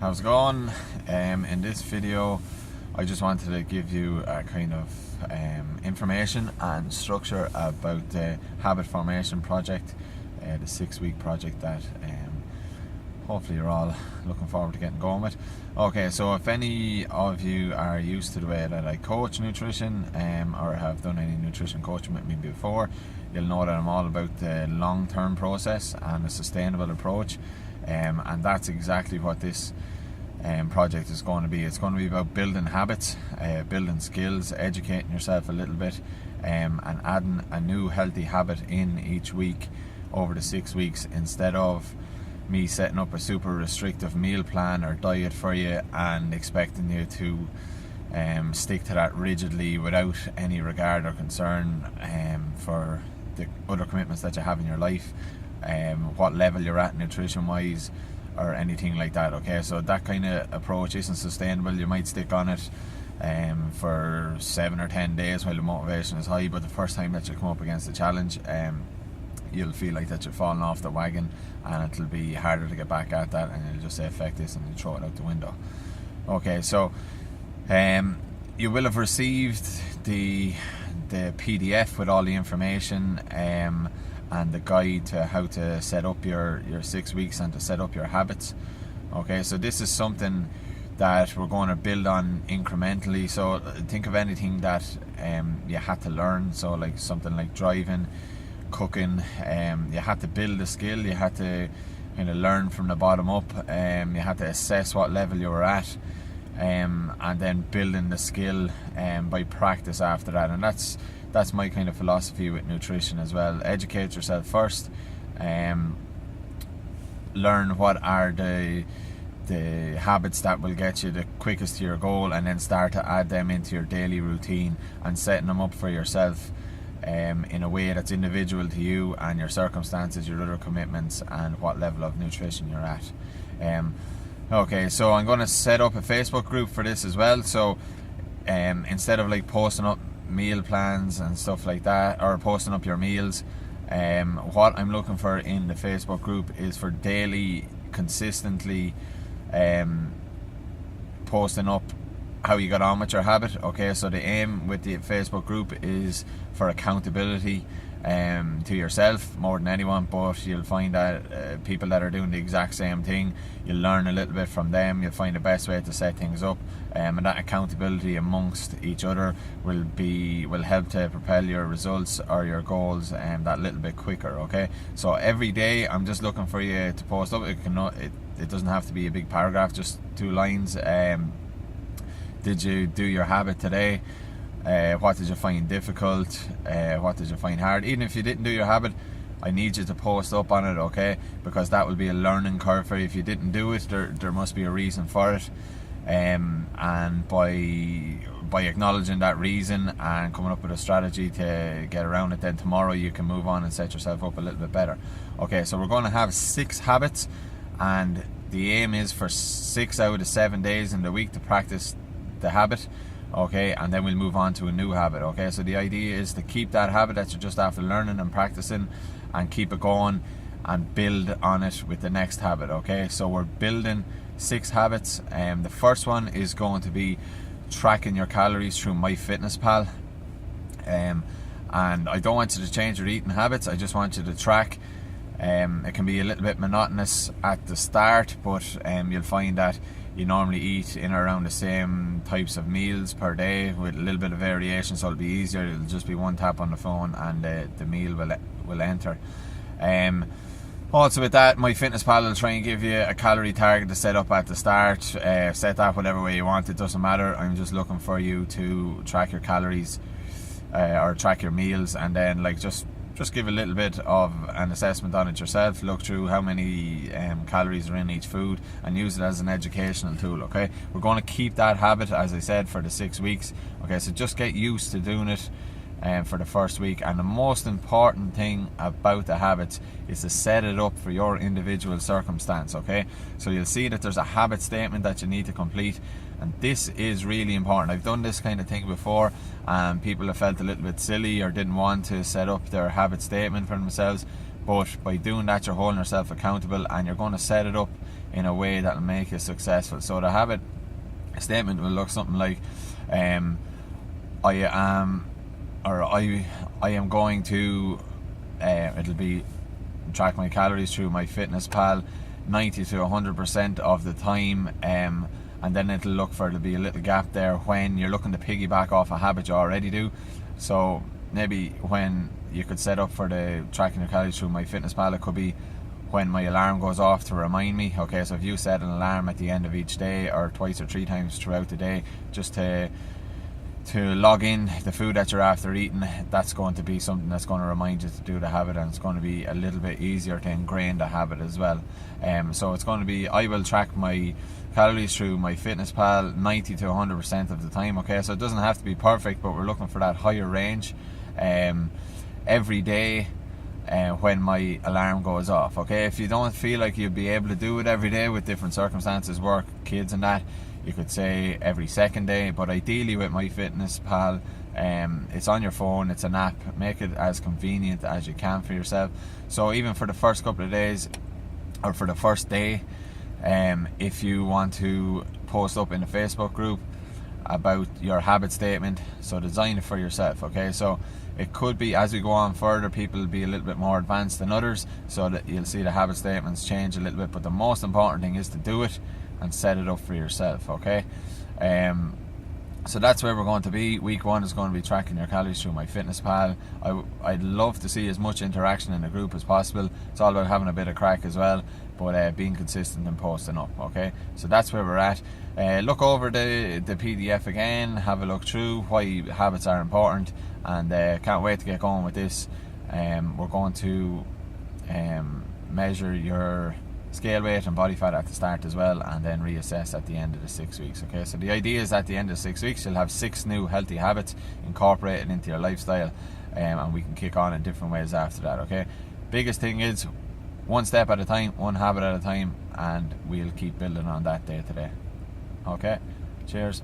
How's it going? In this video I just wanted to give you a kind of information and structure about the habit formation project, the 6-week project that hopefully you're all looking forward to getting going with. Okay, so if any of you are used to the way that I coach nutrition or have done any nutrition coaching with me before, you'll know that I'm all about the long-term process and a sustainable approach, and that's exactly what this project is going to be. It's going to be about building habits, building skills, educating yourself a little bit, and adding a new healthy habit in each week over the 6 weeks, instead of me setting up a super restrictive meal plan or diet for you and expecting you to stick to that rigidly without any regard or concern for the other commitments that you have in your life, what level you're at nutrition wise or anything like that. Okay, so that kind of approach isn't sustainable. You might stick on it for 7 or 10 days while the motivation is high, but the first time that you come up against a challenge, you'll feel like that you're falling off the wagon, and it'll be harder to get back at that, and you'll just say affect this and you throw it out the window. Okay, so you will have received the PDF with all the information and the guide to how to set up your 6 weeks and to set up your habits. Okay, so this is something that we're going to build on incrementally. So think of anything that you had to learn, so like something like driving, cooking, you had to build a skill, you had to kind of learn from the bottom up, you had to assess what level you were at, and then building the skill by practice after that. And that's my kind of philosophy with nutrition as well. Educate yourself first, learn what are the habits that will get you the quickest to your goal, and then start to add them into your daily routine and setting them up for yourself in a way that's individual to you and your circumstances, your other commitments, and what level of nutrition you're at. Okay, so I'm going to set up a Facebook group for this as well. So instead of like posting up meal plans and stuff like that, or posting up your meals, what I'm looking for in the Facebook group is for daily, consistently posting up how you got on with your habit. Okay, so the aim with the Facebook group is for accountability to yourself more than anyone, but you'll find that people that are doing the exact same thing, you'll learn a little bit from them, you'll find the best way to set things up, and that accountability amongst each other will help to propel your results or your goals that little bit quicker. Okay, so every day I'm just looking for you to post up. It doesn't have to be a big paragraph, just 2 lines. Did you do your habit today? What did you find difficult? What did you find hard? Even if you didn't do your habit, I need you to post up on it, okay? Because that will be a learning curve for you. If you didn't do it, there must be a reason for it. And by acknowledging that reason and coming up with a strategy to get around it, then tomorrow you can move on and set yourself up a little bit better. Okay, so we're going to have 6 habits, and the aim is for 6 out of 7 days in the week to practice the habit. Okay, and then we'll move on to a new habit. Okay, so the idea is to keep that habit that you're just after learning and practicing, and keep it going and build on it with the next habit. Okay, so we're building 6 habits, and the first one is going to be tracking your calories through MyFitnessPal. And I don't want you to change your eating habits, I just want you to track. It can be a little bit monotonous at the start, but you'll find that you normally eat in or around the same types of meals per day with a little bit of variation, so it'll be easier. It'll just be one tap on the phone and the meal will enter. Also with that, MyFitnessPal will try and give you a calorie target to set up at the start. Set that whatever way you want, it doesn't matter. I'm just looking for you to track your calories or track your meals, and then like just give a little bit of an assessment on it yourself. Look through how many calories are in each food and use it as an educational tool. Okay, we're going to keep that habit, as I said, for the 6 weeks. Okay, so just get used to doing it for the first week, and the most important thing about the habits is to set it up for your individual circumstance. Okay, so you'll see that there's a habit statement that you need to complete, and this is really important. I've done this kind of thing before, and people have felt a little bit silly or didn't want to set up their habit statement for themselves, but by doing that you're holding yourself accountable, and you're going to set it up in a way that'll make you successful. So the habit statement will look something like, I am going to, it'll be track my calories through MyFitnessPal 90 to 100% of the time, and then it'll be a little gap there when you're looking to piggyback off a habit you already do. So maybe when you could set up for the tracking your calories through MyFitnessPal, it could be when my alarm goes off to remind me. Okay, so if you set an alarm at the end of each day, or twice or three times throughout the day, just to log in the food that you're after eating, that's going to be something that's going to remind you to do the habit, and it's going to be a little bit easier to ingrain the habit as well. So it's going to be, I will track my calories through MyFitnessPal 90 to 100% of the time. Okay, so it doesn't have to be perfect, but we're looking for that higher range every day when my alarm goes off. Okay, if you don't feel like you'll be able to do it every day with different circumstances, work, kids and that, you could say every second day. But ideally with MyFitnessPal, it's on your phone, it's an app. Make it as convenient as you can for yourself. So even for the first couple of days, or for the first day, if you want to post up in the Facebook group about your habit statement, so design it for yourself. Okay, so it could be, as we go on further, people will be a little bit more advanced than others, so that you'll see the habit statements change a little bit, but the most important thing is to do it and set it up for yourself. Okay, so that's where we're going to be. Week 1 is going to be tracking your calories through MyFitnessPal. I'd love to see as much interaction in the group as possible. It's all about having a bit of crack as well, but being consistent and posting up. Okay, so that's where we're at. Look over the PDF again, have a look through why habits are important, and can't wait to get going with this. We're going to measure your scale weight and body fat at the start as well, and then reassess at the end of the 6 weeks. Okay, so the idea is at the end of 6 weeks you'll have 6 new healthy habits incorporated into your lifestyle, and we can kick on in different ways after that. Okay, biggest thing is one step at a time, one habit at a time, and we'll keep building on that day to day. Okay, cheers.